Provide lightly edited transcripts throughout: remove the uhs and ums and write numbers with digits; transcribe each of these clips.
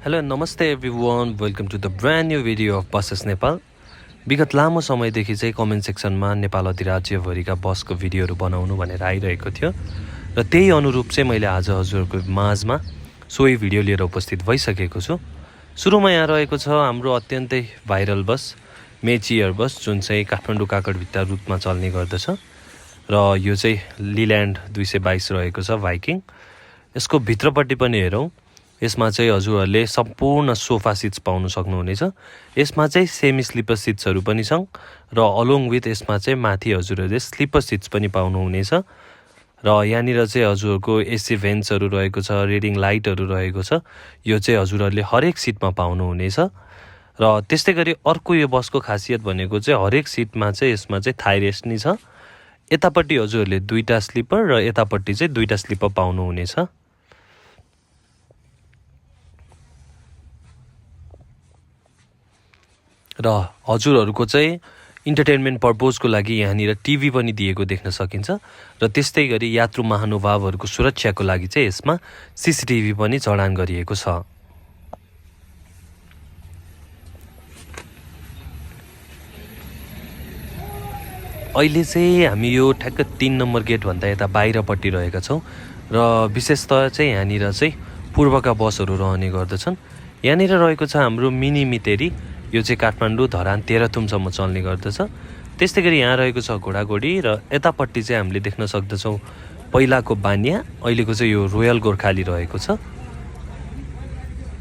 Hello नमस्ते everyone welcome to the brand new video of buses Nepal. विगत लामो समयदेखि चाहिँ कमेन्ट सेक्सनमा नेपाल अधिराज्यभरिका बसको भिडियोहरू बनाउनु भनेर आइरहेको थियो र त्यही अनुरूप चाहिँ मैले आज हजुरहरूको माझमा सोही भिडियो लिएर उपस्थित भइसकेको छु। सुरुमा यहाँ रहेको छ हाम्रो अत्यन्तै भाइरल बस मेची एयर बस, जुन चाहिँ काठमाडौँ काकडभित्र रुटमा चल्ने गर्दछ र यो चाहिँ लिल्यान्ड 222 रहेको छ भाइकिङ। यसको भित्रपट्टि पनि हेरौँ, यसमा चाहिँ हजुरहरूले सम्पूर्ण सोफा सिट्स पाउन सक्नुहुनेछ। यसमा चाहिँ सेमी स्लिपर सिट्सहरू पनि छन् र अलोङ विथ यसमा चाहिँ माथि हजुरहरूले स्लिपर सिट्स पनि पाउनुहुनेछ र यहाँनिर चाहिँ हजुरहरूको एसी भेन्ट्सहरू रहेको छ, रिडिङ लाइटहरू रहेको छ। यो चाहिँ हजुरहरूले हरेक सिटमा पाउनुहुनेछ र त्यस्तै गरी अर्को यो बसको खासियत भनेको चाहिँ हरेक सिटमा चाहिँ यसमा चाहिँ थाई रेस्ट नि छ। यतापट्टि हजुरहरूले दुईटा स्लिपर र यतापट्टि चाहिँ दुईटा स्लिपर पाउनुहुनेछ र हजुरहरूको चाहिँ इन्टरटेनमेन्ट पर्पोजको लागि यहाँनिर टिभी पनि दिएको देख्न सकिन्छ र त्यस्तै गरी यात्रु महानुभावहरूको सुरक्षाको लागि चाहिँ यसमा सीसीटिभी पनि जडान गरिएको छ। अहिले चाहिँ हामी यो ठ्याक्क 3 नम्बर गेटभन्दा यता बाहिरपट्टि रहेका छौँ र विशेषतः चाहिँ यहाँनिर चाहिँ पूर्वका बसहरू रहने गर्दछन्। यहाँनिर रहेको छ हाम्रो मिनी मितेरी, यो चाहिँ काठमाडौँ धरान तेह्रथुमसम्म चल्ने गर्दछ। त्यस्तै गरी यहाँ रहेको छ घोडाघोडी र यतापट्टि चाहिँ हामीले देख्न सक्दछौँ पहिलाको बानिया, अहिलेको चाहिँ यो रोयल गोर्खाली रहेको छ।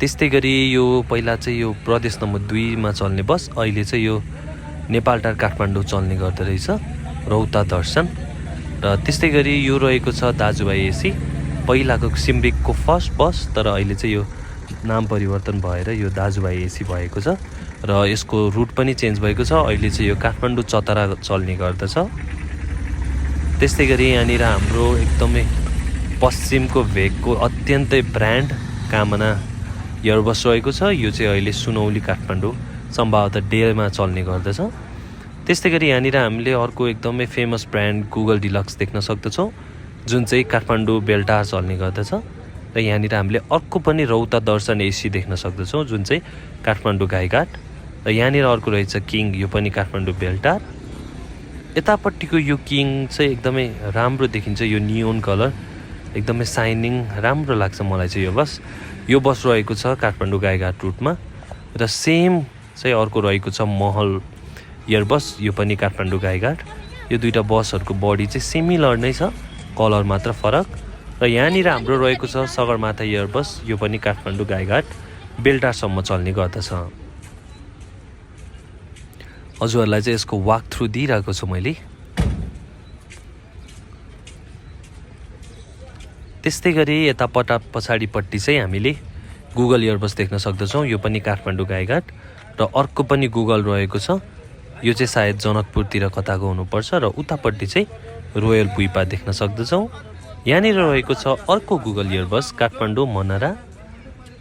त्यस्तै गरी यो पहिला चाहिँ यो प्रदेश नम्बर 2 मा चल्ने बस अहिले चाहिँ यो नेपालटार काठमाडौँ चल्ने गर्दो रहेछ, रौता दर्शन। र त्यस्तै गरी यो रहेको छ दाजुभाइ एसी, पहिलाको सिम्बिकको फर्स्ट बस, तर अहिले चाहिँ यो नाम परिवर्तन भएर यो दाजुभाइ एसी भएको छ र यसको रुट पनि चेन्ज भएको छ। अहिले चाहिँ यो काठमाडौँ चतरा चल्ने गर्दछ। त्यस्तै गरी यहाँनिर हाम्रो एकदमै पश्चिमको भेगको अत्यन्तै ब्रान्ड कामना एयरबस रहेको छ। यो चाहिँ अहिले सुनौली काठमाडौँ सम्भवतः डेलमा चल्ने गर्दछ। त्यस्तै गरी यहाँनिर हामीले अर्को एकदमै फेमस ब्रान्ड गुगल डिलक्स देख्न सक्दछौँ, जुन चाहिँ काठमाडौँ बेलटार चल्ने गर्दछ। र यहाँनिर हामीले अर्को पनि रौता दर्शन एसी देख्न सक्दछौँ, जुन चाहिँ काठमाडौँ गाईघाट। र यहाँनिर अर्को रहेछ किङ, यो पनि काठमाडौँ बेलटार। यतापट्टिको यो किङ चाहिँ एकदमै राम्रो देखिन्छ, यो नियोन कलर एकदमै साइनिङ राम्रो लाग्छ मलाई चाहिँ यो बस रहेको छ काठमाडौँ गाईघाट रुटमा। र सेम चाहिँ अर्को रहेको छ महल एयरबस, यो पनि काठमाडौँ गाईघाट। यो दुईटा बसहरूको बडी चाहिँ सिमिलर नै छ, कलर मात्र फरक। र यहाँनिर हाम्रो रहेको छ सगरमाथा एयरबस, यो पनि काठमाडौँ गाईघाट बेलटारसम्म चल्ने गर्दछ। हजुरहरूलाई चाहिँ यसको वाक थ्रु दिइरहेको छु मैले। त्यस्तै गरी यता पछाडिपट्टि चाहिँ हामीले गुगल एयरबस देख्न सक्दछौँ, यो पनि काठमाडौँ गाईघाट। र अर्को पनि गुगल रहेको छ, यो चाहिँ सायद जनकपुरतिर कताको हुनुपर्छ। र उतापट्टि चाहिँ रोयल पुइपा देख्न सक्दछौँ। यहाँनिर रहेको छ अर्को गुगल एयरबस काठमाडौँ मनरा।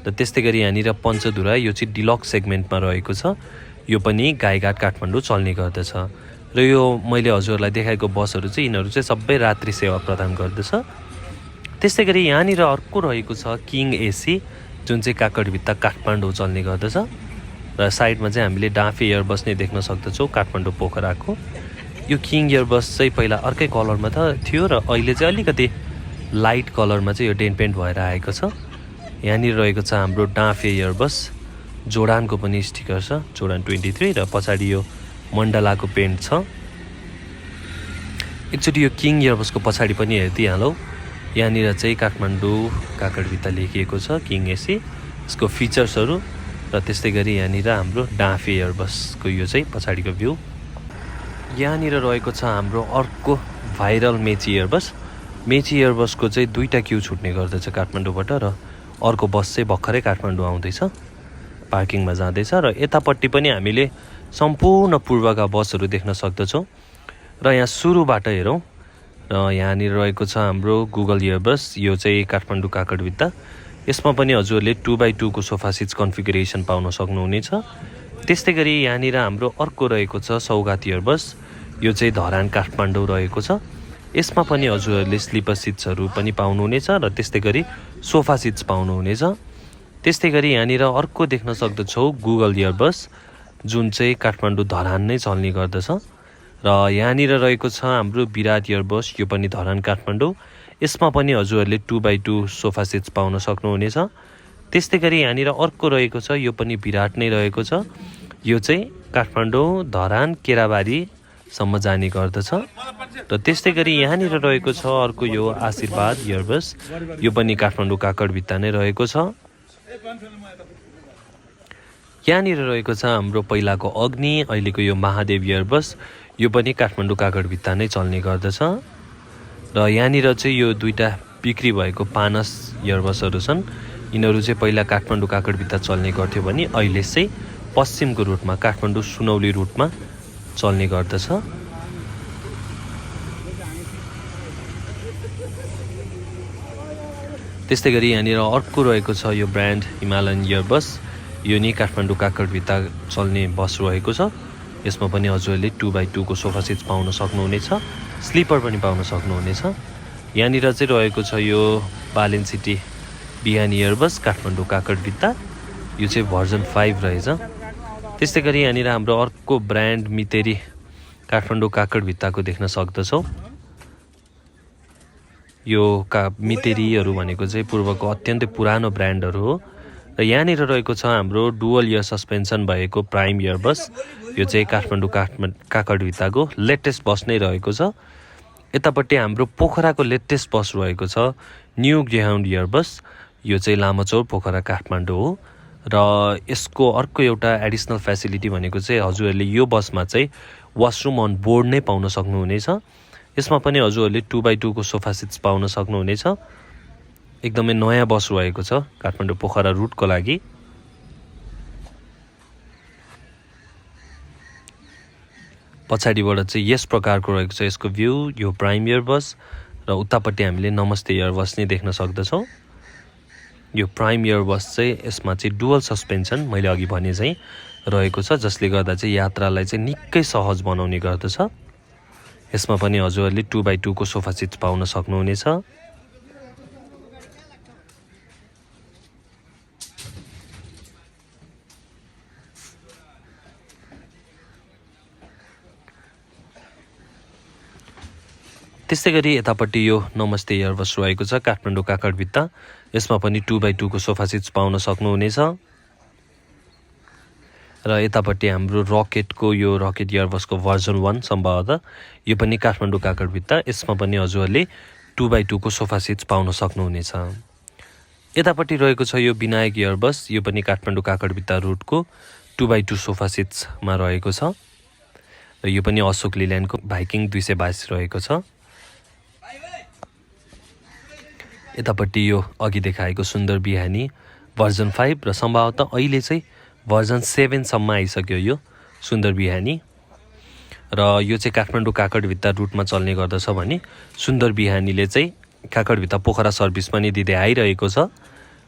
र त्यस्तै गरी यहाँनिर पञ्चधुरा, यो चाहिँ डिलक्स सेगमेन्टमा रहेको छ, यो पनि गाईघाट काठमाडौँ चल्ने गर्दछ। र यो मैले हजुरहरूलाई देखाएको बसहरू चाहिँ यिनीहरू चाहिँ सबै रात्रि सेवा प्रदान गर्दछ। त्यस्तै गरी यहाँनिर अर्को रहेको छ किङ एसी, जुन चाहिँ काकडभित्र काठमाडौँ चल्ने गर्दछ। र साइडमा चाहिँ हामीले डाँफे एयरबस नै देख्न सक्दछौँ काठमाडौँ पोखराको। यो किङ एयरबस चाहिँ पहिला अर्कै कलरमा थियो र अहिले चाहिँ अलिकति लाइट कलरमा चाहिँ यो डेन पेन्ट भएर आएको छ। यहाँनिर रहेको छ हाम्रो डाँफे एयरबस, जोडानको पनि स्टिकर छ, जोडान 23, र पछाडि यो मण्डलाको पेन्ट छ। एकचोटि यो किङ एयरबसको पछाडि पनि हेरिदिइहालौँ, यहाँनिर चाहिँ काठमाडौँ काकडभित्र लेखिएको छ किङ एसी, यसको फिचर्सहरू। र त्यस्तै गरी यहाँनिर हाम्रो डाँफे एयरबसको यो चाहिँ पछाडिको भ्यू। यहाँनिर रहेको छ हाम्रो अर्को भाइरल मेची एयरबस। मेची एयरबसको चाहिँ दुईटा क्यू छुट्ने गर्दछ काठमाडौँबाट र अर्को बस चाहिँ भर्खरै काठमाडौँ आउँदैछ, पार्किङमा जाँदैछ। र यतापट्टि पनि हामीले सम्पूर्ण पूर्वका बसहरू देख्न सक्दछौँ। र यहाँ सुरुबाट हेरौँ, र यहाँनिर रहेको छ हाम्रो गुगल एयरबस, यो चाहिँ काठमाडौँ काकडभित्र। यसमा पनि हजुरहरूले 2x2 को सोफा सिट्स कन्फिगरेसन पाउन सक्नुहुनेछ। त्यस्तै गरी यहाँनिर हाम्रो अर्को रहेको छ सौगात एयरबस, यो चाहिँ धरान काठमाडौँ रहेको छ। यसमा पनि हजुरहरूले स्लिपर सिट्सहरू पनि पाउनुहुनेछ र त्यस्तै गरी सोफा सिट्स पाउनुहुनेछ। त्यस्तै गरी यहाँनिर अर्को देख्न सक्दछौ गुगल इयरबड्स, जुन चाहिँ काठमाडौँ धरान नै चल्ने गर्दछ। र यहाँनिर रहेको छ हाम्रो विराट इयरबड्स, यो पनि धरान काठमाडौँ। यसमा पनि हजुरहरूले 2x2 सोफा सेट्स पाउन सक्नुहुनेछ। त्यस्तै गरी यहाँनिर अर्को रहेको छ, यो पनि विराट नै रहेको छ। यो चाहिँ काठमाडौँ धरान केराबारीसम्म जाने गर्दछ। र त्यस्तै गरी यहाँनिर रहेको छ अर्को यो आशीर्वाद इयरबड्स, यो पनि काठमाडौँ काकडभित्ता नै रहेको छ। यहाँनिर रहेको छ हाम्रो पहिलाको अग्नि, अहिलेको यो महादेव इयरबड्स, यो पनि काठमाडौँ काकडभित्ता नै चल्ने गर्दछ। र यहाँनिर चाहिँ यो दुईवटा बिक्री भएको पानस इयरबड्सहरू छन्। यिनीहरू चाहिँ पहिला काठमाडौँ काकडभित्ता चल्ने गर्थ्यो भने अहिले चाहिँ पश्चिमको रुटमा काठमाडौँ सुनौली रुटमा चल्ने गर्दछ। त्यस्तै गरी यहाँनिर अर्को रहेको छ यो ब्रान्ड हिमालयन इयरबड्स, यो नि काठमाडौँ काकडभित्ता चल्ने बस रहेको छ। यसमा पनि हजुरहरूले 2x2 को सोफा सेट्स पाउन सक्नुहुनेछ, स्लिपर पनि पाउन सक्नुहुनेछ। यहाँनिर चाहिँ रहेको छ यो बालेन सिटी बिहान इयरबड्स काठमाडौँ काकडभित्ता, यो चाहिँ भर्जन 5 रहेछ। त्यस्तै गरी यहाँनिर हाम्रो अर्को ब्रान्ड मितेरी काठमाडौँ काकडभित्ताको देख्न सक्दछौ। यो मितेरीहरू भनेको चाहिँ पूर्वको अत्यन्तै पुरानो ब्रान्डहरू हो। र यहाँनिर रहेको छ हाम्रो डुअल इयर सस्पेन्सन भएको प्राइम इयरबड्स, यो चाहिँ काठमाडौँ काकडभित्ताको लेटेस्ट बस नै रहेको छ। यतापट्टि हाम्रो पोखराको लेटेस्ट बस रहेको छ न्यू ग्रेहाउन्ड इयरबड्स, यो चाहिँ लामाचौर पोखरा काठमाडौँ हो। र यसको अर्को एउटा एडिसनल फेसिलिटी भनेको चाहिँ हजुरहरूले यो बसमा चाहिँ वासरुम अन बोर्ड नै पाउन सक्नुहुनेछ। यसमा पनि हजुरहरूले 2x2 को सोफा सेट्स पाउन सक्नुहुनेछ। एकदमै नयाँ बस रहेको छ काठमाडौँ पोखरा रुटको लागि। पछाडिबाट चाहिँ यस प्रकारको रहेको छ यसको भ्यू, यो प्राइम इयरबड्स। र उतापट्टि हामीले नमस्ते इयरबड्स नै देख्न सक्दछौँ। यो प्राइम इयरबड्स चाहिँ यसमा चाहिँ डुअल सस्पेन्सन मैले अघि भने चाहिँ रहेको छ, जसले गर्दा चाहिँ यात्रालाई चाहिँ निकै सहज बनाउने गर्दछ। यसमा पनि हजुरहरूले 2x2 को सोफा सेट्स पाउन सक्नुहुनेछ। त्यस्तै गरी यतापट्टि यो नमस्ते इयरबड्स रहेको छ काठमाडौँ काकडभित्ता, यसमा पनि 2x2 को सोफा सेट्स पाउन सक्नुहुनेछ। र यतापट्टि हाम्रो रकेटको यो रकेट इयरबड्सको भर्जन 1 सम्भवतः, यो पनि काठमाडौँ काकडभित्ता, यसमा पनि हजुरहरूले 2x2 को सोफा सेट्स पाउन सक्नुहुनेछ। यतापट्टि रहेको छ यो विनायक इयरबड्स, यो पनि काठमाडौँ काकडभित्ता रुटको 2x2 सोफा सेट्समा रहेको छ। र यो पनि अशोक लिल्यान्डको भाइकिङ 222 रहेको छ। यतापट्टि यो अघि देखाएको सुन्दर बिहानी भर्जन 5 र सम्भवतः अहिले चाहिँ भर्जन 7 सम्म आइसक्यो यो सुन्दर बिहानी। र यो चाहिँ काठमाडौँ काकडभित्ता रुटमा चल्ने गर्दछ भने सुन्दर बिहानीले चाहिँ काकडभित्ता पोखरा सर्भिस पनि दिँदै आइरहेको छ।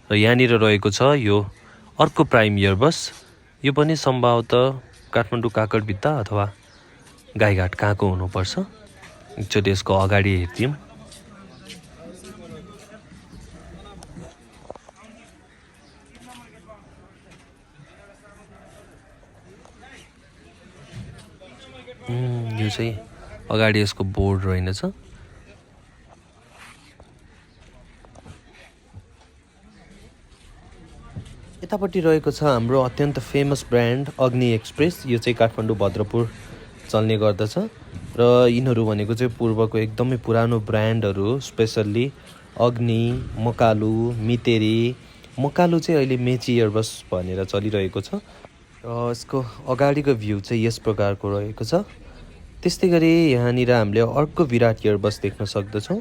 र यहाँनिर रहेको छ यो अर्को प्राइम इयरबड्स, यो पनि सम्भवतः काठमाडौँ काकडभित्ता अथवा गाईघाट कहाँको हुनुपर्छ। एकचोटि यसको अगाडि हेर्दियौँ। यो चाहिँ अगाडि यसको बोर्ड रहेनछ। यतापट्टि रहेको छ हाम्रो अत्यन्त फेमस ब्रान्ड अग्नि एक्सप्रेस, यो चाहिँ काठमाडौँ भद्रपुर चल्ने गर्दछ। र यिनीहरू भनेको चाहिँ पूर्वको एकदमै पुरानो ब्रान्डहरू, स्पेसल्ली अग्नि, मकालु, मितेरी। मकालु चाहिँ अहिले मेची इयरबड्स भनेर चलिरहेको छ। र यसको अगाडिको भ्यू चाहिँ यस प्रकारको रहेको छ। त्यस्तै गरी यहाँनिर हामीले अर्को विराट इयरबड्स देख्न सक्दछौँ।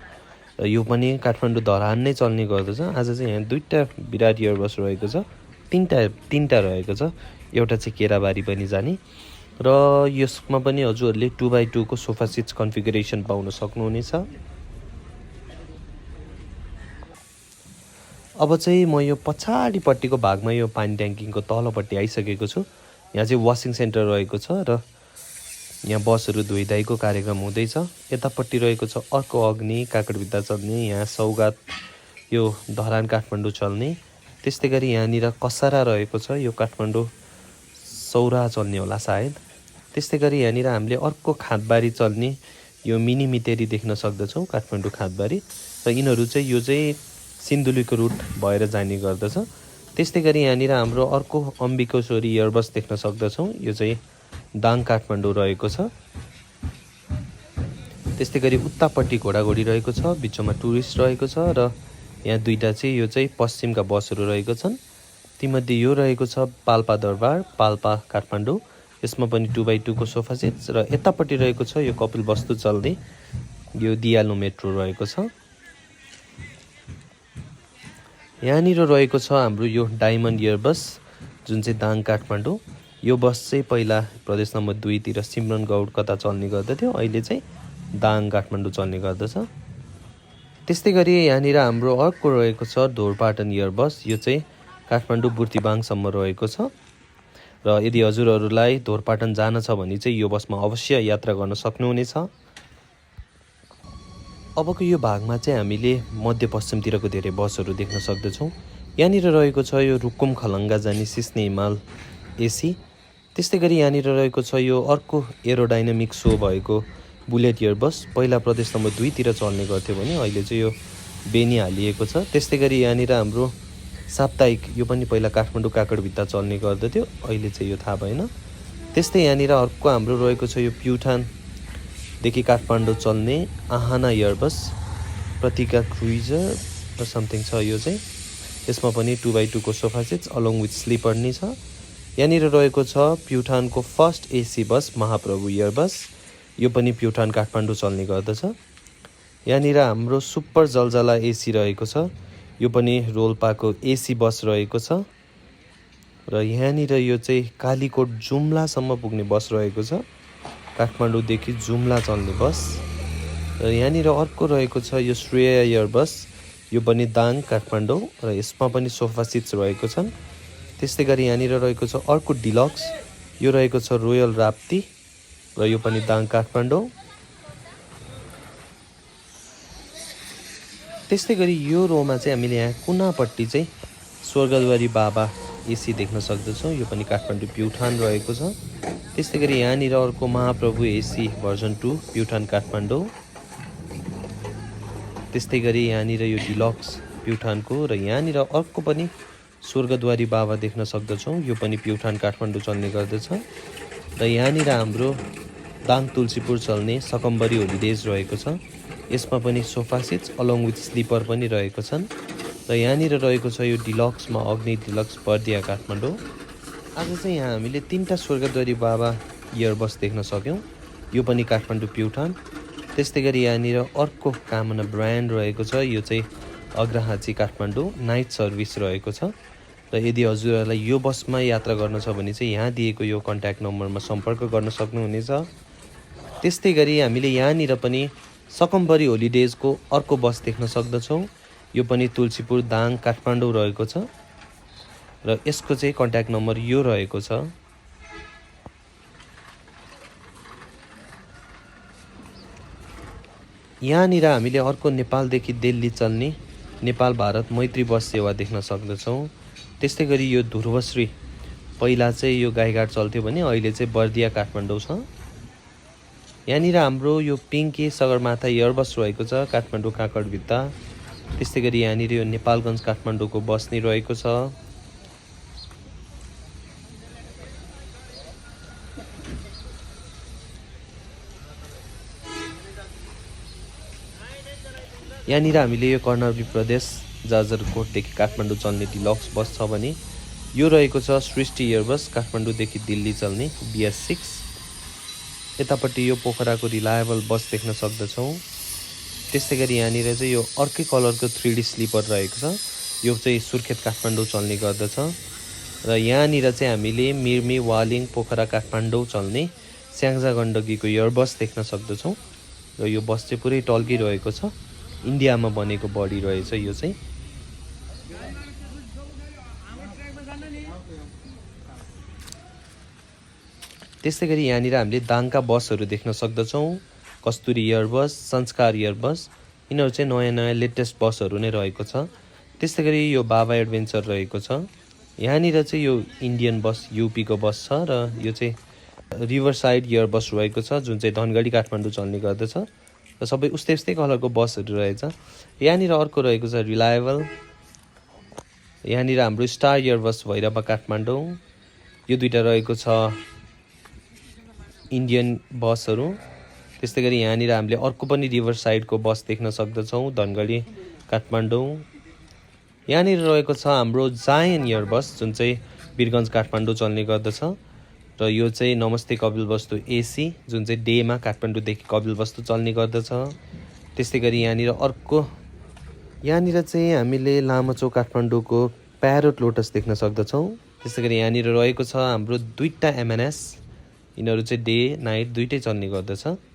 र यो पनि काठमाडौँ धरान नै चल्ने गर्दछ। आज चाहिँ यहाँ दुईवटा विराट इयरबड्स रहेको छ, तीनटा रहेको छ, एउटा चाहिँ केराबारी पनि जाने। र यसमा पनि हजुरहरूले 2x2 को सोफा सेट्स कन्फिगरेसन पाउन सक्नुहुनेछ। अब चाहिँ म यो पछाडिपट्टिको भागमा यो पानी ट्याङ्कीको तलपट्टि आइसकेको छु। यहाँ चाहिँ वासिङ सेन्टर रहेको छ र यहाँ बसहरू धोइधाइको कार्यक्रम हुँदैछ। यतापट्टि रहेको छ अर्को अग्नि काकडभित्ता चल्ने, यहाँ सौगात यो धरान काठमाडौँ चल्ने। त्यस्तै गरी यहाँनिर कसारा रहेको छ, यो काठमाडौँ सौरा चल्ने होला सायद। त्यस्तै गरी यहाँनिर हामीले अर्को खाँदबारी चल्ने यो मिनी मितेरी देख्न सक्दछौँ, काठमाडौँ खाँदबारी। र यिनीहरू चाहिँ यो चाहिँ सिन्धुलीको रुट भएर जाने गर्दछ। त्यस्तै गरी यहाँनिर हाम्रो अर्को अम्बिकेश्वरी एयरबस देख्न सक्दछौँ, यो चाहिँ दाङ काठमाडौँ रहेको छ। त्यस्तै गरी उतापट्टि घोडाघोडी रहेको छ, बिचमा टुरिस्ट रहेको छ र यहाँ दुईटा चाहिँ यो चाहिँ पश्चिमका बसहरू रहेको छन्। तीमध्ये यो रहेको छ पाल्पा दरबार, पाल्पा काठमाडौँ। यसमा पनि 2x2 को सोफा सेट्स र यतापट्टि रहेको छ यो कपिल वस्तु चल्ने यो दियालो मेट्रो रहेको छ। यहाँनिर रहेको छ हाम्रो यो डायमन्ड एयरबस जुन चाहिँ दाङ काठमाडौँ। यो बस चाहिँ पहिला प्रदेश नम्बर 2 तिर सिमरन गौड कता चल्ने गर्दथ्यो, अहिले चाहिँ दाङ काठमाडौँ चल्ने गर्दछ। त्यस्तै गरी यहाँनिर हाम्रो अर्को रहेको छ ढोरपाटन एयरबस, यो चाहिँ काठमाडौँ बुर्तिवाङसम्म रहेको छ। र यदि हजुरहरूलाई ढोरपाटन जान छ भने चाहिँ यो बसमा अवश्य यात्रा गर्न सक्नुहुनेछ। अबको यो भागमा चाहिँ हामीले मध्यपश्चिमतिरको धेरै बसहरू देख्न सक्दछौँ। यहाँनिर रहेको छ यो रुकुम खलङ्गा जाने सिस्ने हिमाल एसी। त्यस्तै गरी यहाँनिर रहेको छ यो अर्को एरोडाइनामिक सो भएको बुलेट एयरबस, पहिला प्रदेश नम्बर 2 तिर चल्ने गर्थ्यो भने अहिले चाहिँ यो बेनी हालिएको छ। त्यस्तै गरी यहाँनिर हाम्रो साप्ताहिक, यो पनि पहिला काठमाडौँ काकडभित्र चल्ने गर्दथ्यो, अहिले चाहिँ यो थाहा भएन। त्यस्तै यहाँनिर अर्को हाम्रो रहेको छ यो प्युठानदेखि काठमाडौँ चल्ने आहाना एयरबस, प्रतिका क्रुइजर र समथिङ छ यो चाहिँ। यसमा पनि 2x2 को sofa sets along with sleeper नै छ। यहाँनिर रहेको छ प्युठानको first AC bus Mahaprabhu Airbus, यो पनि प्युठान काठमाडौँ चल्ने गर्दछ। यहाँनिर हाम्रो सुपर जलजला एसी रहेको छ, यो पनि रोल्पाको एसी बस रहेको छ। र यहाँनिर यो चाहिँ कालीकोट जुम्लासम्म पुग्ने बस रहेको छ, काठमाडौँदेखि जुम्ला चल्ने बस। र यहाँनिर अर्को रहेको छ यो श्रेया एयरबस, यो पनि दाङ काठमाडौँ र यसमा पनि सोफा सिट्स रहेको छन्। त्यस्तै गरी यहाँनिर रहेको छ अर्को डिलक्स, यो रहेको छ रोयल राप्ती र यो पनि दाङ काठमाडौँ। त्यस्तै गरी यो रोमा चाहिँ हामीले यहाँ कुनापट्टि चाहिँ स्वर्गद्वारी बाबा एसी देख्न सक्दछौँ, यो पनि काठमाडौँ प्युठान रहेको छ। त्यस्तै गरी यहाँनिर अर्को महाप्रभु एसी भर्जन 2 प्युठान काठमाडौँ। त्यस्तै गरी यहाँनिर यो डिलक्स प्युठानको र यहाँनिर अर्को पनि स्वर्गद्वारी बाबा देख्न सक्दछौँ, यो पनि प्युठान काठमाडौँ चल्ने गर्दछ। र यहाँनिर हाम्रो दाङ तुलसीपुर चल्ने सकम्बरी होलिडेज रहेको छ, यसमा पनि sofa seats along with sleeper पनि रहेको छन्। र यहाँनिर रहेको छ यो डिलक्समा अग्नि डिलक्स बर्दिया काठमाडौँ। आज चाहिँ यहाँ हामीले 3टा स्वर्गद्वारी बाबा एयरबस देख्न सक्यौँ, यो पनि काठमाडौँ प्युठान। त्यस्तै गरी यहाँनिर अर्को कामना ब्रान्ड रहेको छ, यो चाहिँ अग्रहाची काठमाडौँ नाइट सर्भिस रहेको छ। र यदि हजुरहरूलाई यो बसमा यात्रा गर्न छ भने चाहिँ यहाँ दिएको यो कन्ट्याक्ट नम्बरमा सम्पर्क गर्न सक्नुहुनेछ। त्यस्तै गरी हामीले यहाँनिर पनि सकम्बरी होलिडेजको अर्को बस देख्न सक्दछौँ, यो पनि तुलसीपुर दाङ काठमाडौँ रहेको छ र यसको चाहिँ कन्ट्याक्ट नम्बर यो रहेको छ। यहाँनिर हामीले अर्को नेपालदेखि दिल्ली चल्ने नेपाल भारत मैत्री बस सेवा देख्न सक्दछौँ। त्यस्तै गरी यो ध्रुवश्री, पहिला चाहिँ यो गाईघाट चल्थ्यो भने अहिले चाहिँ बर्दिया काठमाडौँ छ। यहाँनिर हाम्रो यो पिङ्के सगरमाथा एयरबस रहेको छ काठमाडौँ काकडभित्र। त्यस्तै गरी यहाँनिर यो नेपालगञ्ज काठमाडौँको बस नै रहेको छ। यहाँनिर हामीले यो कर्णाली प्रदेश जाजरकोटदेखि काठमाडौँ चल्ने डिलक्स बस छ भने यो रहेको छ सृष्टि एयरबस काठमाडौँदेखि दिल्ली चल्ने BS6। यतापट्टि यो पोखराको रिलायबल बस देख्न सक्दछौँ। त्यस्तै गरी यहाँनिर चाहिँ यो अर्कै कलरको 3D स्लिपर रहेको छ, यो चाहिँ सुर्खेत काठमाडौँ चल्ने गर्दछ। र यहाँनिर चाहिँ हामीले मिर्मी वालिङ पोखरा काठमाडौँ चल्ने स्याङ्जा गण्डकीको एयरबस देख्न सक्दछौँ। र यो बस चाहिँ पुरै टल्किरहेको छ, इन्डियामा बनेको बडी रहेछ यो चाहिँ। त्यस्तै गरी यहाँनिर हामीले दाङका बसहरू देख्न सक्दछौँ, कस्तुरी एयरबस, संस्कार एयरबस, यिनीहरू चाहिँ नयाँ नयाँ लेटेस्ट बसहरू नै रहेको छ। त्यस्तै गरी यो बाबा एडभेन्चर रहेको छ। यहाँनिर चाहिँ यो इन्डियन बस युपीको बस छ र यो चाहिँ रिभर साइड एयर बस रहेको छ जुन चाहिँ धनगढी काठमाडौँ चल्ने गर्दछ र सबै उस्तै कलरको बसहरू रहेछ। यहाँनिर अर्को रहेको छ रिलायबल। यहाँनिर हाम्रो स्टार एयर बस भैरवा काठमाडौँ, यो दुईटा रहेको छ इन्डियन बसहरू। त्यस्तै गरी यहाँनिर हामीले अर्को पनि रिभर साइडको बस देख्न सक्दछौँ धनगढी काठमाडौँ। यहाँनिर रहेको छ हाम्रो जायन एयर बस जुन चाहिँ वीरगन्ज काठमाडौँ चल्ने गर्दछ र यो चाहिँ नमस्ते कपिलवस्तु एसी जुन चाहिँ डेमा काठमाडौँदेखि कपिलवस्तु चल्ने गर्दछ। त्यस्तै गरी यहाँनिर चाहिँ हामीले लामाचोक काठमाडौँको प्यारोट लोटस देख्न सक्दछौँ। त्यस्तै गरी यहाँनिर रहेको छ हाम्रो दुईटा एमएनएस, यिनीहरू चाहिँ डे नाइट दुइटै चल्ने गर्दछ।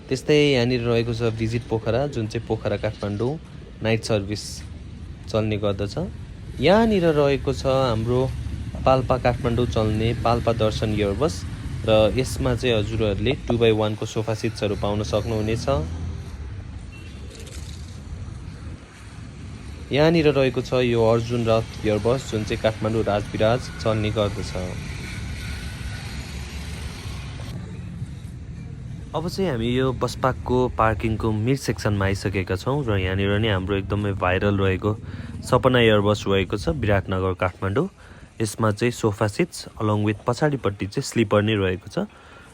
त्यस्तै यहाँनिर रहेको छ भिजिट पोखरा जुन चाहिँ पोखरा काठमाडौँ नाइट सर्भिस चल्ने गर्दछ। यहाँनिर रहेको छ हाम्रो पाल्पा काठमाडौँ चल्ने पाल्पा दर्शन एयर बस र यसमा चाहिँ हजुरहरूले 2x1 को सोफा सिट्सहरू पाउन सक्नुहुनेछ। यहाँनिर रहेको छ यो अर्जुन रथ एयर बस जुन चाहिँ काठमाडौँ राजविराज चल्ने गर्दछ। अब चाहिँ हामी यो बस पार्कको पार्किङको मिड सेक्सनमा आइसकेका छौँ र यहाँनिर नै हाम्रो एकदमै भाइरल रहेको सपना एयर बस रहेको छ विराटनगर काठमाडौँ। यसमा चाहिँ सोफा सिट्स अलङ विथ पछाडिपट्टि चाहिँ स्लिपर नै रहेको छ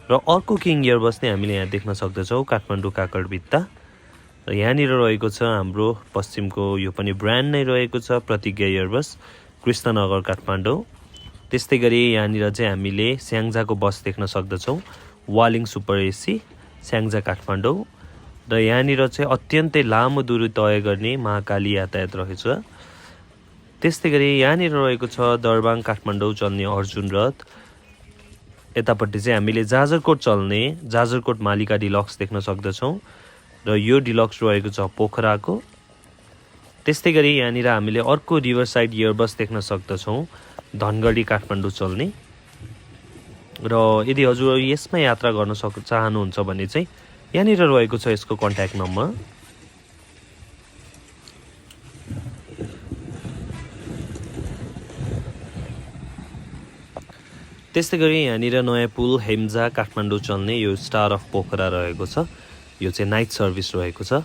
र अर्को किङ एयर बस नै हामीले यहाँ देख्न सक्दछौँ काठमाडौँ काकरभित्ता र यहाँनिर रहेको छ हाम्रो पश्चिमको यो पनि ब्रान्ड नै रहेको छ प्रतिज्ञा एयर बस कृष्णनगर काठमाडौँ। त्यस्तै गरी यहाँनिर चाहिँ हामीले स्याङ्जाको बस देख्न सक्दछौँ वालिङ सुपर एसी स्याङ्जा काठमाडौँ र यहाँनिर चाहिँ अत्यन्तै लामो दूरी तय गर्ने महाकाली यातायात रहेछ। त्यस्तै गरी यहाँनिर रहेको छ दरबाङ काठमाडौँ चल्ने अर्जुन रथ। यतापट्टि चाहिँ हामीले जाजरकोट चल्ने जाजरकोट मालिका डिलक्स देख्न सक्दछौँ र यो डिलक्स रहेको छ पोखराको। त्यस्तै गरी यहाँनिर हामीले अर्को रिभर साइड एयर बस देख्न सक्दछौँ धनगढी काठमाडौँ चल्ने र यदि हजुर यसमा यात्रा गर्न चाहनुहुन्छ भने चाहिँ यहाँनिर रहेको छ यसको कन्ट्याक्ट नम्बर। त्यस्तै गरी यहाँनिर नयाँ पुल हेम्जा काठमाडौँ चल्ने यो स्टार अफ पोखरा रहेको छ, यो चाहिँ नाइट सर्भिस रहेको छ।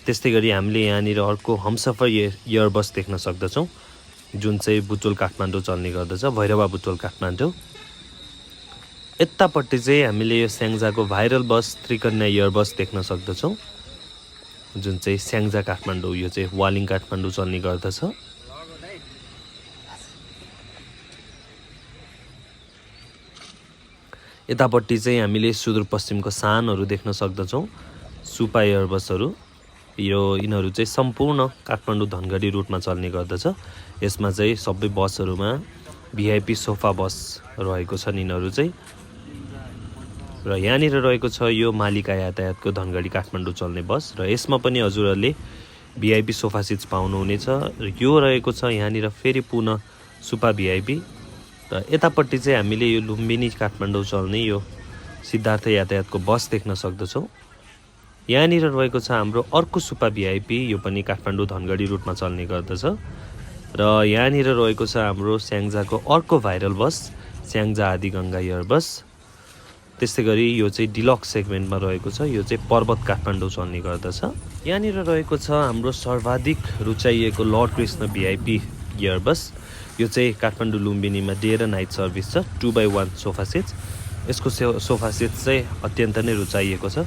त्यस्तै गरी हामीले यहाँनिर अर्को हमसफर एयर बस देख्न सक्दछौँ जुन चाहिँ बुटोल काठमाडौँ चल्ने गर्दछ भैरवा बुटोल काठमाडौँ। यतापट्टि चाहिँ हामीले यो स्याङ्जाको भाइरल बस त्रिकन्या एयर बस देख्न सक्दछौँ जुन चाहिँ स्याङ्जा काठमाडौँ यो चाहिँ वालिङ काठमाडौँ चल्ने गर्दछ। यतापट्टि चाहिँ हामीले सुदूरपश्चिमको सानहरू देख्न सक्दछौँ सुपा एयर बसहरू। यिनीहरू चाहिँ सम्पूर्ण काठमाडौँ धनगढी रुटमा चल्ने गर्दछ। यसमा चाहिँ सबै बसहरूमा भिआइपी सोफा बस रहेको छन् यिनीहरू चाहिँ। र यहाँनिर रहेको छ यो मालिका यातायातको धनगढी काठमाडौँ चल्ने बस र यसमा पनि हजुरहरूले भिआइपी सोफा सिट्स पाउनुहुनेछ। र यो रहेको छ यहाँनिर फेरि पुनः सुपा भिआइपी र यतापट्टि चाहिँ हामीले यो लुम्बिनी काठमाडौँ चल्ने यो सिद्धार्थ यातायातको बस देख्न सक्दछौँ। यहाँनिर रहेको छ हाम्रो अर्को सुपा भिआइपी, यो पनि काठमाडौँ धनगढी रुटमा चल्ने गर्दछ। र यहाँनिर रहेको छ हाम्रो स्याङ्जाको अर्को भाइरल बस स्याङ्जा आदिगङ्गा एयर बस। त्यस्तै गरी यो चाहिँ डिलक्स सेगमेन्टमा रहेको छ, यो चाहिँ पर्वत काठमाडौँ चल्ने गर्दछ। यहाँनिर रहेको छ हाम्रो सर्वाधिक रुचाइएको लर्ड कृष्ण भिआइपी एयर बस, यो चाहिँ काठमाडौँ लुम्बिनीमा डे र नाइट सर्भिस छ 2x1 सोफा सिट्स। यसको सोफा सिट्स चाहिँ अत्यन्त नै रुचाइएको छ।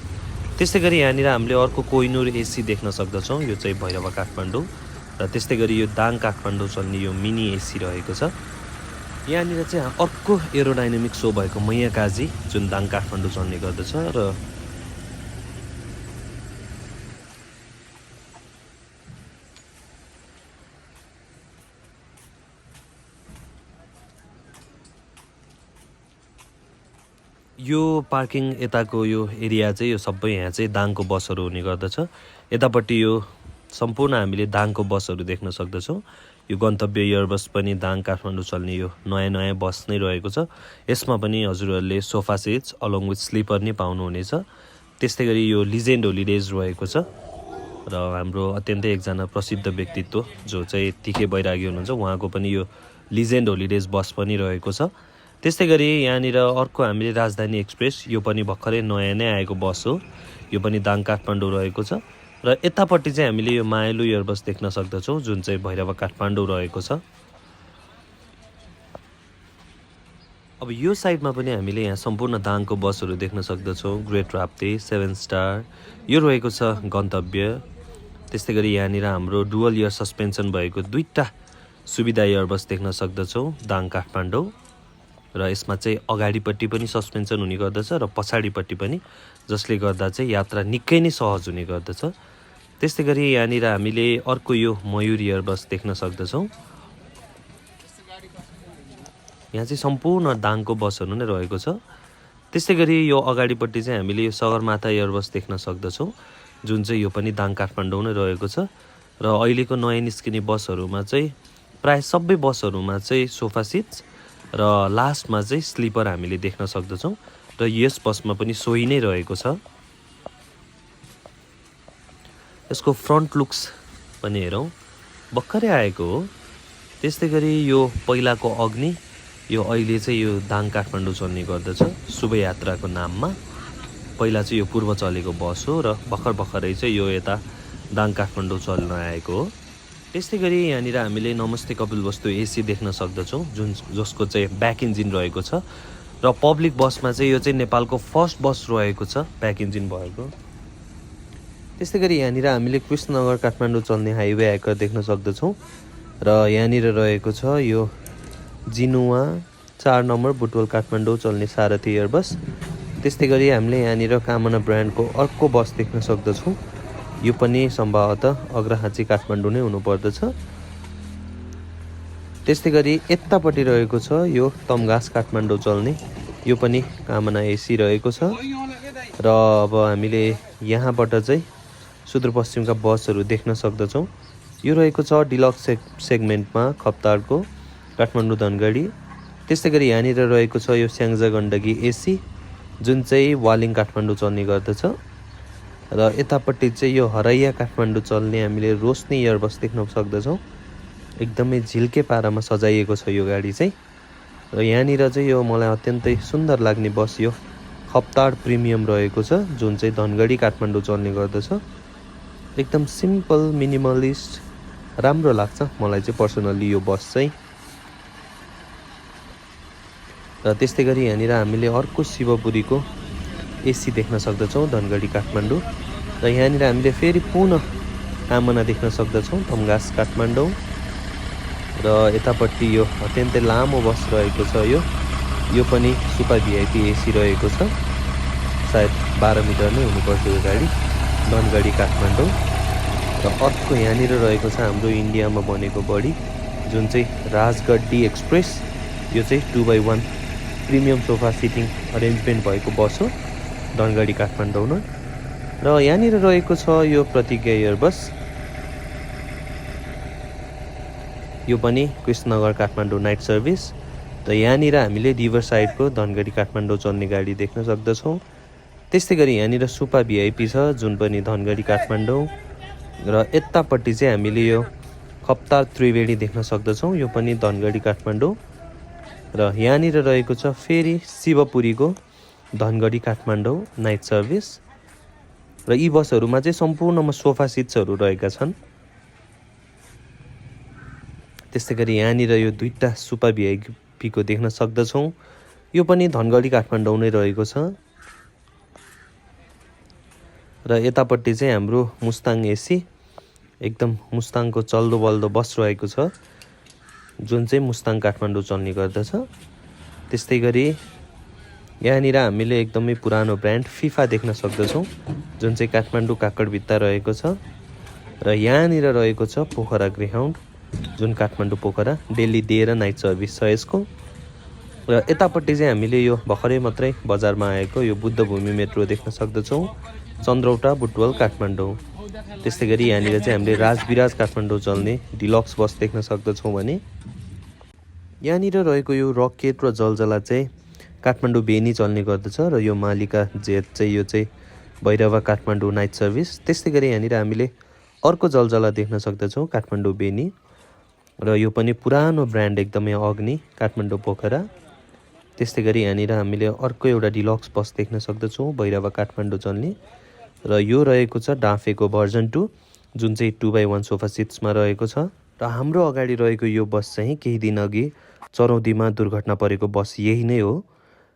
त्यस्तै गरी यहाँनिर हामीले अर्को कोहिनुर एसी देख्न सक्दछौँ, यो चाहिँ भैरवा काठमाडौँ। र त्यस्तै गरी यो दाङ काठमाडौँ चल्ने यो मिनी एसी रहेको छ। यहाँनिर चाहिँ अर्को एरोडाइनामिक सो भएको मैया काजी जुन दाङ काठमाडौँ चल्ने गर्दछ। र यो पार्किङ यताको यो एरिया चाहिँ यो सबै यहाँ चाहिँ दाङको बसहरू हुने गर्दछ। यतापट्टि यो सम्पूर्ण हामीले दाङको बसहरू देख्न सक्दछौँ। यो गन्तव्य एयर बस पनि दाङ काठमाडौँ चल्ने यो नयाँ बस नै रहेको छ। यसमा पनि हजुरहरूले sofa seats along with sleeper नै पाउनुहुनेछ। त्यस्तै गरी यो लिजेन्ड होलिडेज रहेको छ र हाम्रो अत्यन्तै एकजना प्रसिद्ध व्यक्तित्व जो चाहिँ टिके बैरागी हुनुहुन्छ, उहाँको पनि यो लिजेन्ड होलिडेज बस पनि रहेको छ। त्यस्तै गरी यहाँनिर अर्को हामीले राजधानी एक्सप्रेस, यो पनि भर्खरै नयाँ नै आएको बस हो, यो पनि दाङ काठमाडौँ रहेको छ। र यतापट्टि चाहिँ हामीले यो मायालु एयरबस देख्न सक्दछौँ जुन चाहिँ भैरव काठमाडौँ रहेको छ। अब यो साइडमा पनि हामीले यहाँ सम्पूर्ण दाङको बसहरू देख्न सक्दछौँ। ग्रेट राप्ती, 7 स्टार यो रहेको छ गन्तव्य। त्यस्तै गरी यहाँनिर हाम्रो डुअल इयर सस्पेन्सन भएको 2टा सुविधा एयरबस देख्न सक्दछौँ दाङ काठमाडौँ। र यसमा चाहिँ अगाडिपट्टि पनि सस्पेन्सन हुने गर्दछ र पछाडिपट्टि पनि, जसले गर्दा चाहिँ यात्रा निकै नै सहज हुने गर्दछ। त्यस्तै गरी यहाँनिर हामीले अर्को यो मयूर एयरबस देख्न सक्दछौँ। यहाँ चाहिँ सम्पूर्ण दाङको बसहरू नै रहेको छ। त्यस्तै गरी यो अगाडिपट्टि चाहिँ हामीले यो सगरमाथा एयरबस देख्न सक्दछौँ जुन चाहिँ यो पनि दाङ काठमाडौँ नै रहेको छ। र अहिलेको नयाँ निस्किने बसहरूमा चाहिँ प्राय सबै बसहरूमा चाहिँ सोफा सिट्स र लास्टमा चाहिँ स्लिपर हामीले देख्न सक्दछौँ र यस बसमा पनि सोही नै रहेको छ। यसको फ्रन्ट लुक्स पनि हेरौँ, भर्खरै आएको हो। त्यस्तै गरी यो पहिलाको अग्नि, यो अहिले चाहिँ यो दाङ काठमाडौँ चल्ने गर्दछ शुभयात्राको नाममा। पहिला चाहिँ यो पूर्व चलेको बस हो र भर्खरै चाहिँ यो यता दाङ काठमाडौँ चल्न आएको हो। त्यस्तै गरी यहाँनिर हामीले नमस्ते कपिलवस्तु एसी देख्न सक्दछौँ जसको चाहिँ ब्याक इन्जिन रहेको छ। र पब्लिक बसमा चाहिँ यो चाहिँ नेपालको फर्स्ट बस रहेको छ ब्याक इन्जिन भएको। त्यस्तै गरी यहाँनिर हामीले कृष्णनगर काठमाडौँ चल्ने हाइवे आएको देख्न सक्दछौँ। र यहाँनिर रहेको छ यो जिनुवा 4 नम्बर बुटवल काठमाडौँ चल्ने सारथी एयरबस। त्यस्तै गरी हामीले यहाँनिर कामना ब्रान्डको अर्को बस देख्न सक्दछौँ। यो पनि सम्भवतः अग्रहाँची काठमाडौँ नै हुनुपर्दछ। त्यस्तै गरी यतापट्टि रहेको छ यो तमघास काठमाडौँ चल्ने, यो पनि कामना एसी रहेको छ। र अब हामीले यहाँबाट चाहिँ सुदूरपश्चिमका बसहरू देख्न सक्दछौँ। यो रहेको छ डिलक्स सेगमेन्टमा खप्ताडको काठमाडौँ धनगढी। त्यस्तै गरी यहाँनिर रहेको छ यो स्याङ्जा गण्डकी एसी जुन चाहिँ वालिङ काठमाडौँ चल्ने गर्दछ। र यतापट्टि चाहिँ यो हरैया काठमाडौँ चल्ने हामीले रोशनी एयरबस देख्न सक्दछौँ। एकदमै झिल्के पारामा सजाइएको छ यो गाडी चाहिँ। र यहाँनिर चाहिँ यो मलाई अत्यन्तै सुन्दर लाग्ने बस यो खप्ताड प्रिमियम रहेको छ जुन चाहिँ धनगढी काठमाडौँ चल्ने गर्दछ। एकदम सिम्पल मिनिमलिस्ट राम्रो लाग्छ मलाई चाहिँ पर्सनल्ली यो बस चाहिँ। र त्यस्तै गरी यहाँनिर हामीले अर्को शिवपुरीको एसी देख्न सक्दछौँ धनगढी काठमाडौँ। र यहाँनिर हामीले फेरि पुनः कामना देख्न सक्दछौँ तमघास काठमाडौँ। र यतापट्टि यो अत्यन्तै लामो बस रहेको छ यो पनि सुपर भिआइपी एसी रहेको छ। सायद 12 मिटर नै हुनुपर्छ यो गाडी धनगढी काठमाडौँ। र अर्को यहाँनिर रहेको छ हाम्रो इन्डियामा बनेको बडी जुन चाहिँ राजगड्डी एक्सप्रेस। यो चाहिँ 2x1 premium sofa sitting arrangement भएको बस हो धनगढी काठमाडौँमा। र यहाँनिर रहेको छ यो प्रतिज्ञा एयरबस, यो पनि कृष्णनगर काठमाडौँ नाइट सर्भिस। र यहाँनिर हामीले रिभर साइडको धनगढी काठमाडौँ चल्ने गाडी देख्न सक्दछौँ। त्यस्तै गरी यहाँनिर सुपा भिआइपी छ जुन पनि धनगढी काठमाडौँ। र यतापट्टि चाहिँ हामीले यो खप्ताड त्रिवेणी देख्न सक्दछौँ, यो पनि धनगढी काठमाडौँ। र यहाँनिर रहेको छ फेरि शिवपुरीको धनगढी काठमाडौँ नाइट सर्भिस। र यी बसहरूमा चाहिँ सम्पूर्णमा सोफा सिट्सहरू रहेका छन्। त्यस्तै गरी यहाँनिर यो 2टा सुपा भिआइपीको देख्न सक्दछौँ, यो पनि धनगढी काठमाडौँ नै रहेको छ। र यतापट्टि चाहिँ हाम्रो मुस्ताङ एसी, एकदम मुस्ताङको चल्दो बल्दो बस रहेको छ जुन चाहिँ मुस्ताङ काठमाडौँ चल्ने गर्दछ। त्यस्तै गरी यहाँनिर हामीले एकदमै पुरानो ब्रान्ड फिफा देख्न सक्दछौँ जुन चाहिँ काठमाडौँ काकडभित्ता रहेको छ। र यहाँनिर रहेको छ पोखरा ग्रेहाउन्ड जुन काठमाडौँ पोखरा डेली डे र नाइट सर्भिस छ यसको। र यतापट्टि चाहिँ हामीले यो भर्खरै मात्रै बजारमा आएको यो बुद्ध भूमि मेट्रो देख्न सक्दछौँ चन्द्रौटा बुटवल काठमाडौँ। त्यस्तै गरी यहाँनिर चाहिँ हामीले राजविराज काठमाडौँ चल्ने डिलक्स बस देख्न सक्दछौँ भने यहाँनिर रहेको यो रकेट र जलजला चाहिँ काठमाडौँ बेनी चल्ने गर्दछ। र यो मालिका जेट चाहिँ यो चाहिँ भैरवा काठमाडौँ नाइट सर्भिस। त्यस्तै गरी यहाँनिर हामीले अर्को जलजला देख्न सक्दछौँ काठमाडौँ बेनी, र यो पनि पुरानो ब्रान्ड एकदमै अग्नि काठमाडौँ पोखरा। त्यस्तै गरी यहाँनिर हामीले अर्को एउटा डिलक्स बस देख्न सक्दछौँ भैरवा काठमाडौँ चल्ने, र यो रहेको छ डाँफेको भर्जन 2 जुन चाहिँ 2x1 सोफा सिट्समा रहेको छ। र हाम्रो अगाडि रहेको यो बस चाहिँ केही दिन अघि चरौदीमा दुर्घटना परेको बस यही नै हो।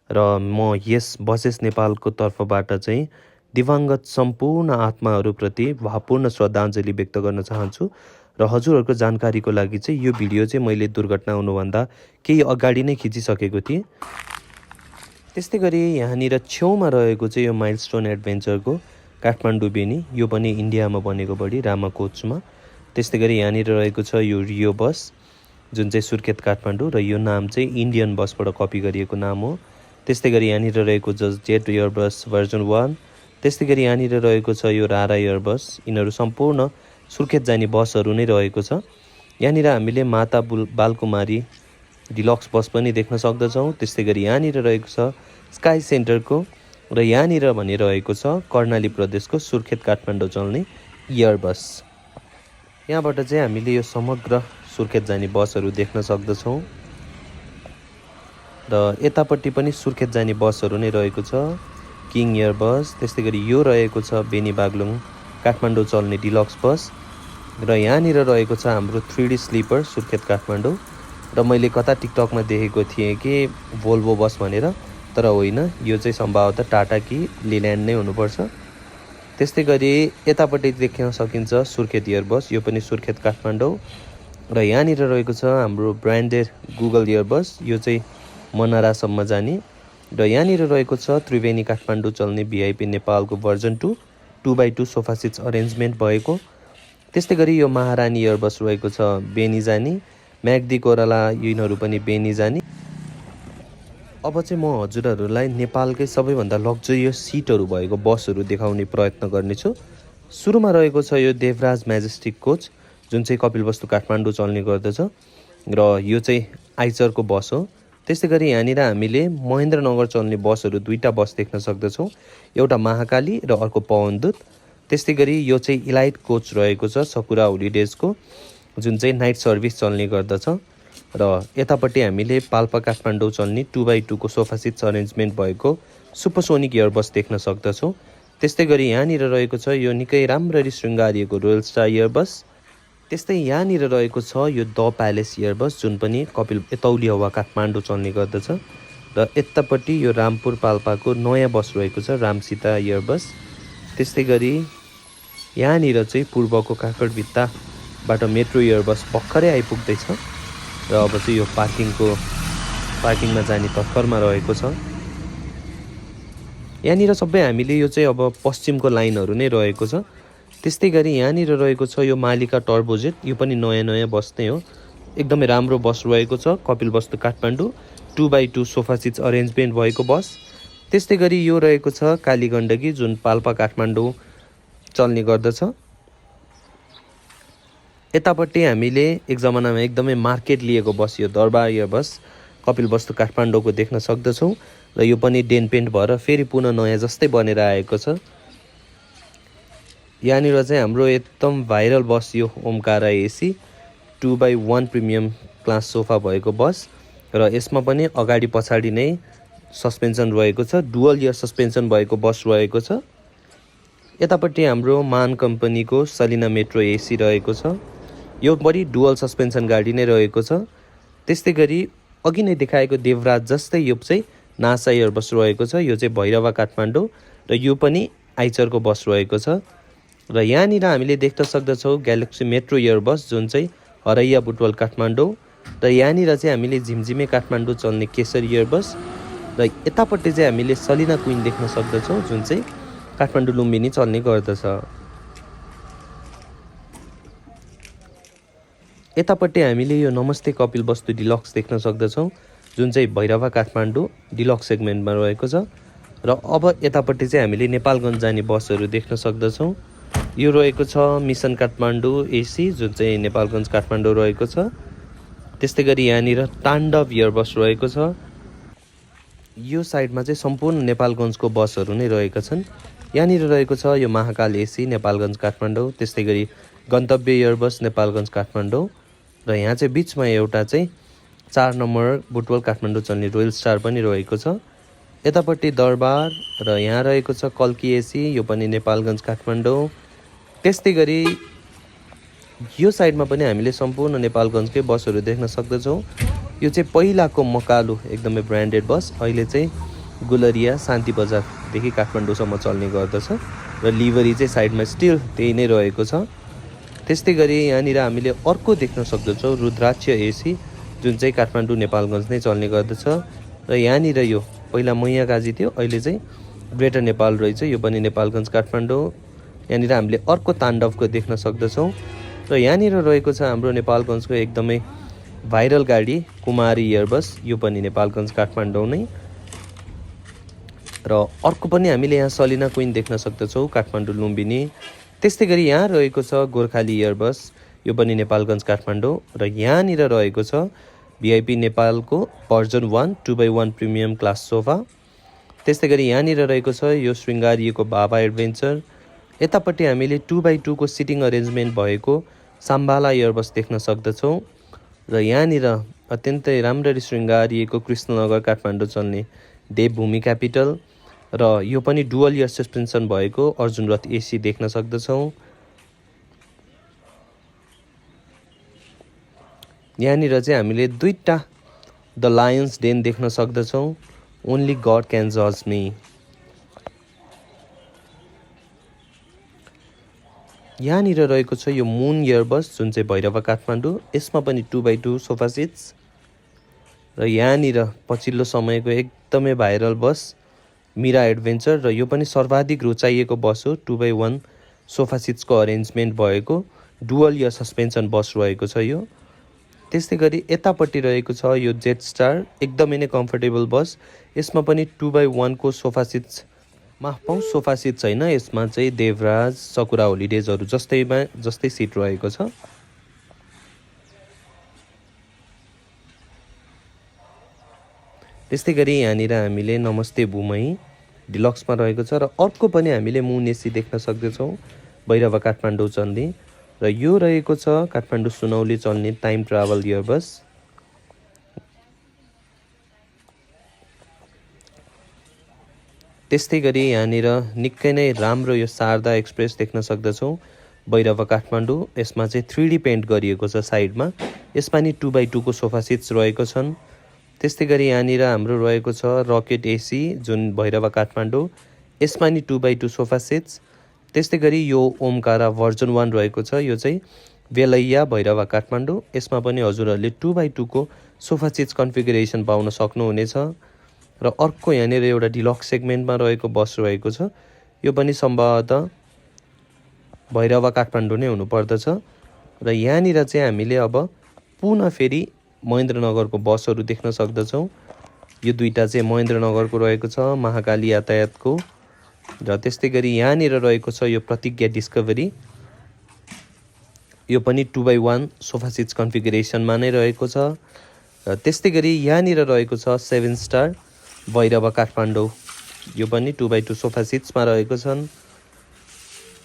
र म यस बसेस नेपालको तर्फबाट चाहिँ दिवंगत सम्पूर्ण आत्माहरूप्रति भावपूर्ण श्रद्धाञ्जली व्यक्त गर्न चाहन्छु। र हजुरहरूको जानकारीको लागि चाहिँ यो भिडियो चाहिँ मैले दुर्घटना हुनुभन्दा केही अगाडि नै खिचिसकेको थिएँ। त्यस्तै गरी यहाँनिर छेउमा रहेको चाहिँ यो माइलस्टोन एडभेन्चरको काठमाडौँ बेनी, यो पनि इन्डियामा बनेको बढी रामा कोचमा। त्यस्तै गरी यहाँनिर रहेको छ यो रियो बस जुन चाहिँ सुर्खेत काठमाडौँ, र यो नाम चाहिँ इन्डियन बसबाट कपी गरिएको नाम हो। त्यस्तै गरी यहाँनिर रहेको जेट एयरबस भर्जन 1। त्यस्तै गरी यहाँनिर रहेको छ यो रारा एयरबस। यिनीहरू सम्पूर्ण सुर्खेत जाने बसहरू नै रहेको छ। यहाँनिर हामीले माता बालकुमारी डिलक्स बस पनि देख्न सक्दछौँ। त्यस्तै गरी यहाँनिर रहेको छ स्काई सेन्टरको, र यहाँनिर भने रहेको छ कर्णाली प्रदेशको सुर्खेत काठमाडौँ चल्ने एयरबस। यहाँबाट चाहिँ हामीले यो समग्र सुर्खेत जाने बसहरू देख्न सक्दछौँ, र यतापट्टि पनि सुर्खेत जाने बसहरू नै रहेको छ किङ एयरबस। त्यस्तै गरी यो रहेको छ बेनी बागलुङ काठमाडौँ चल्ने डिलक्स बस, र यहाँनिर रहेको छ हाम्रो 3D स्लिपर सुर्खेत काठमाडौँ। र मैले कता टिकटकमा देखेको थिएँ कि भोल्भो बस भनेर, तर होइन, यो चाहिँ सम्भवतः टाटा कि लेल्यान्ड नै हुनुपर्छ। त्यस्तै गरी यतापट्टि देख्न सकिन्छ सुर्खेत एयरबस, यो पनि सुर्खेत काठमाडौँ। र यहाँनिर रहेको छ हाम्रो ब्रान्डेड गुगल एयरबस, यो चाहिँ मनारासम्म जाने। र यहाँनिर रहेको छ त्रिवेणी काठमाडौँ चल्ने भिआइपी नेपालको version 2 2x2 sofa seats arrangement भएको। त्यस्तै गरी यो महारानी एयरबस रहेको छ बेनी जाने, म्याग्दी कोराला यिनीहरू पनि बेनी जाने। अब चाहिँ म हजुरहरूलाई नेपालकै सबैभन्दा लग्जरियस सिटहरू भएको बसहरू देखाउने प्रयत्न गर्नेछु। सुरुमा रहेको छ यो देवराज म्याजेस्टिक कोच जुन चाहिँ कपिलवस्तु काठमाडौँ चल्ने गर्दछ, र यो चाहिँ आइचरको बस हो। त्यस्तै गरी यहाँनिर हामीले महेन्द्रनगर चल्ने बसहरू दुईवटा बस देख्न सक्दछौँ, एउटा महाकाली र अर्को पवनदूत। त्यस्तै गरी यो चाहिँ इलाइट कोच रहेको छ सकुरा होलिडेजको जुन चाहिँ नाइट सर्भिस चल्ने गर्दछ। र यतापट्टि हामीले पाल्पा काठमाडौँ चल्ने 2x2 को सोफा सिट्स अरेन्जमेन्ट भएको सुपरसोनिक एयरबस देख्न सक्दछौँ। त्यस्तै गरी यहाँनिर रहेको छ यो निकै राम्ररी शृङ्गारिएको रोयल स्टार एयरबस। त्यस्तै यहाँनिर रहेको छ यो द प्यालेस एयरबस जुन पनि कपिल एतौली हावा काठमाडौँ चल्ने गर्दछ। र यतापट्टि यो रामपुर पाल्पाको नयाँ बस रहेको छ रामसीता एयरबस। त्यस्तै गरी यहाँनिर चाहिँ पूर्वको काकडभित्ताबाट मेट्रो एयरबस भर्खरै आइपुग्दैछ, र अब चाहिँ यो पार्किङमा जाने तत्परमा रहेको छ। यहाँनिर सबै हामीले यो चाहिँ अब पश्चिमको लाइनहरू नै रहेको छ। त्यस्तै गरी यहाँनिर रहेको छ यो मालिका टर्बोजेट, यो पनि नयाँ बस नै हो, एकदमै राम्रो बस रहेको छ Kapilvastu Kathmandu 2x2 sofa seats arrangement भएको बस। त्यस्तै गरी यो रहेको छ कालीगण्डकी जुन पाल्पा काठमाडौँ चल्ने गर्दछ। यतापट्टि हामीले एक जमानामा एकदमै मार्केट लिएको बस यो दरबार एयरबस कपिलवस्तु काठमाडौँको देख्न सक्दछौँ, र यो पनि डेन पेन्ट भएर फेरि पुनः नयाँ जस्तै बनेर आएको छ। यहाँनिर चाहिँ हाम्रो एकदम भाइरल बस यो Omkara AC 2x1 premium class sofa भएको बस, र यसमा पनि अगाडि पछाडि नै सस्पेन्सन रहेको छ, डुअल इयर सस्पेन्सन भएको बस रहेको छ। यतापट्टि हाम्रो मान कम्पनीको सलिना मेट्रो एसी रहेको छ, यो पनि डुअल सस्पेन्सन गाडी नै रहेको छ। त्यस्तै गरी अघि नै देखाएको देवराज जस्तै यो चाहिँ नासा एयरबस रहेको छ, यो चाहिँ भैरवा काठमाडौँ, र यो पनि आइचरको बस रहेको छ। र यहाँनिर हामीले देख्न सक्दछौँ ग्यालेक्सी मेट्रो एयरबस जुन चाहिँ हरैया बुटवल काठमाडौँ, र यहाँनिर चाहिँ हामीले झिमझिमे काठमाडौँ चल्ने केसरी एयरबस, र यतापट्टि चाहिँ हामीले सलिना क्विन देख्न सक्दछौँ जुन चाहिँ काठमाडौँ लुम्बिनी चल्ने गर्दछ। यतापट्टि हामीले यो नमस्ते कपिलवस्तु डिलक्स देख्न सक्दछौँ जुन चाहिँ भैरवा काठमाडौँ डिलक्स सेगमेन्टमा रहेको छ। र अब यतापट्टि चाहिँ हामीले नेपालगञ्ज जाने बसहरू देख्न सक्दछौँ, यो रहेको छ मिसन काठमाडौँ एसी जुन चाहिँ नेपालगञ्ज काठमाडौँ रहेको छ। त्यस्तै गरी यहाँनिर ताण्डव एयरबस रहेको छ, यो साइडमा चाहिँ सम्पूर्ण नेपालगञ्जको बसहरू नै रहेका छन्। यहाँनिर रहेको छ यो महाकाल एसी नेपालगञ्ज काठमाडौँ। त्यस्तै गरी गन्तव्य एयरबस नेपालगञ्ज काठमाडौँ र यहाँ चाहिँ बिचमा एउटा चाहिँ 4 नम्बर बुटवल काठमाडौँ चल्ने रोयल स्टार पनि रहेको छ। यतापट्टि दरबार र यहाँ रहेको छ कल्की एसी, यो पनि नेपालगञ्ज काठमाडौँ। त्यस्तै गरी यो साइडमा पनि हामीले सम्पूर्ण नेपालगञ्जकै बसहरू देख्न सक्दछौँ। यो चाहिँ पहिलाको मकालु एकदमै ब्रान्डेड बस, अहिले चाहिँ गुलरिया शान्ति बजारदेखि काठमाडौँसम्म चल्ने गर्दछ र लिभरी चाहिँ साइडमा स्टिल त्यही नै रहेको छ। त्यस्तै गरी यहाँनिर हामीले अर्को देख्न सक्दछौँ रुद्राक्ष एसी, जुन चाहिँ काठमाडौँ नेपालगञ्ज नै चल्ने गर्दछ र यहाँनिर यो पहिला मैयागाजी थियो, अहिले चाहिँ ग्रेटर नेपाल रहेछ, यो पनि नेपालगञ्ज काठमाडौँ। यहाँनिर हामीले अर्को ताण्डवको देख्न सक्दछौँ र यहाँनिर रहेको छ हाम्रो नेपालगञ्जको एकदमै भाइरल गाडी कुमारी एयरबस, यो पनि नेपालगञ्ज काठमाडौँ नै। र अर्को पनि हामीले यहाँ सलिना क्विन देख्न सक्दछौँ काठमाडौँ लुम्बिनी। त्यस्तै गरी यहाँ रहेको छ गोर्खाली एयरबस, यो पनि नेपालगञ्ज काठमाडौँ र यहाँनिर रहेको छ भिआइपी नेपालको version 1 2x1 premium class sofa. त्यस्तै गरी यहाँनिर रहेको छ यो शृङ्गारिएको बाबा एडभेन्चर। यतापट्टि हामीले 2x2 को सिटिङ अरेन्जमेन्ट भएको साम्बाला एयरबस देख्न सक्दछौँ र यहाँनिर अत्यन्तै राम्ररी शृङ्गारिएको कृष्णनगर काठमाडौँ चल्ने देवभूमि क्यापिटल र यो पनि डुअल इयर सस्पेन्सन भएको अर्जुन रथ एसी देख्न सक्दछौँ। यहाँनिर चाहिँ हामीले दुईटा द लायन्स डेन देख्न सक्दछौँ, ओन्ली गड क्यान जज मी। यहाँनिर रहेको छ यो मुन एयरबस, जुन चाहिँ भैरवा काठमाडौँ, यसमा पनि 2x2 सोफा सिट्स र यहाँनिर पछिल्लो समयको एकदमै भाइरल बस मिरा एडभेन्चर र यो पनि सर्वाधिक रुचाइएको बस हो। 2x1 सोफा सिट्सको अरेन्जमेन्ट भएको डुअल इयर सस्पेन्सन बस रहेको छ यो। त्यस्तै गरी यतापट्टि रहेको छ यो जेट स्टार, एकदमै नै कम्फर्टेबल बस, यसमा पनि 2x1 को सोफा सिट्स, माफ पाउँ सोफा सिट्स छैन, यसमा चाहिँ देवराज सकुरा होलिडेजहरू जस्तै सिट रहेको छ। त्यस्तै गरी यहाँनिर हामीले नमस्ते बुमई डिलक्समा रहेको छ र अर्को पनि हामीले मुन एसी देख्न सक्दछौँ भैरवा काठमाडौँ चल्ने र यो रहेको छ काठमाडौँ सुनौली चल्ने टाइम ट्राभल एयरबस। त्यस्तै गरी यहाँनिर निकै नै राम्रो यो शारदा एक्सप्रेस देख्न सक्दछौँ भैरवा काठमाडौँ, यसमा चाहिँ 3D पेन्ट गरिएको छ साइडमा, यसमा नि 2x2 को सोफा सिट्स रहेको छन्। त्यस्तै गरी यहाँनिर हाम्रो रहेको छ रकेट एसी, जुन भैरवा काठमाडौँ, यसमा नि 2x2 सोफा सिट्स। त्यस्तै गरी यो ओमकारा भर्जन 1 रहेको छ, यो चाहिँ बेलैया भैरवा काठमाडौँ, यसमा पनि हजुरहरूले 2x2 को सोफा सिट्स कन्फिगरेसन पाउन सक्नुहुनेछ। र अर्को यहाँनिर एउटा डिलक्स सेगमेन्टमा रहेको बस रहेको छ, यो पनि सम्भवतः भैरवा काठमाडौँ नै हुनुपर्दछ। र यहाँनिर चाहिँ हामीले अब पुनः फेरि महेन्द्रनगरको बसहरू देख्न सक्दछौँ। यो दुईटा चाहिँ महेन्द्रनगरको रहेको छ महाकाली यातायातको र त्यस्तै गरी यहाँनिर रहेको छ यो प्रतिज्ञा डिस्कभरी, यो पनि 2x1 सोफा सिट्स कन्फिगरेसनमा नै रहेको छ। र त्यस्तै गरी यहाँनिर रहेको छ 7 स्टार भैरवा काठमाडौँ, यो पनि 2x2 सोफा सिट्समा रहेको छन्।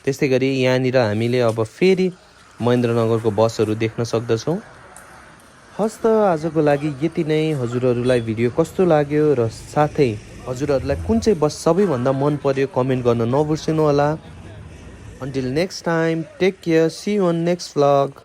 त्यस्तै गरी यहाँनिर हामीले अब फेरि महेन्द्रनगरको बसहरू देख्न सक्दछौँ। हस् त आजको लागि यति नै। हजुरहरूलाई भिडियो कस्तो लाग्यो र साथै हजुरहरूलाई कुन चाहिँ बस सबैभन्दा मन पर्यो कमेन्ट गर्न नबिर्सनु होला। Until next time, take care, see you on next vlog.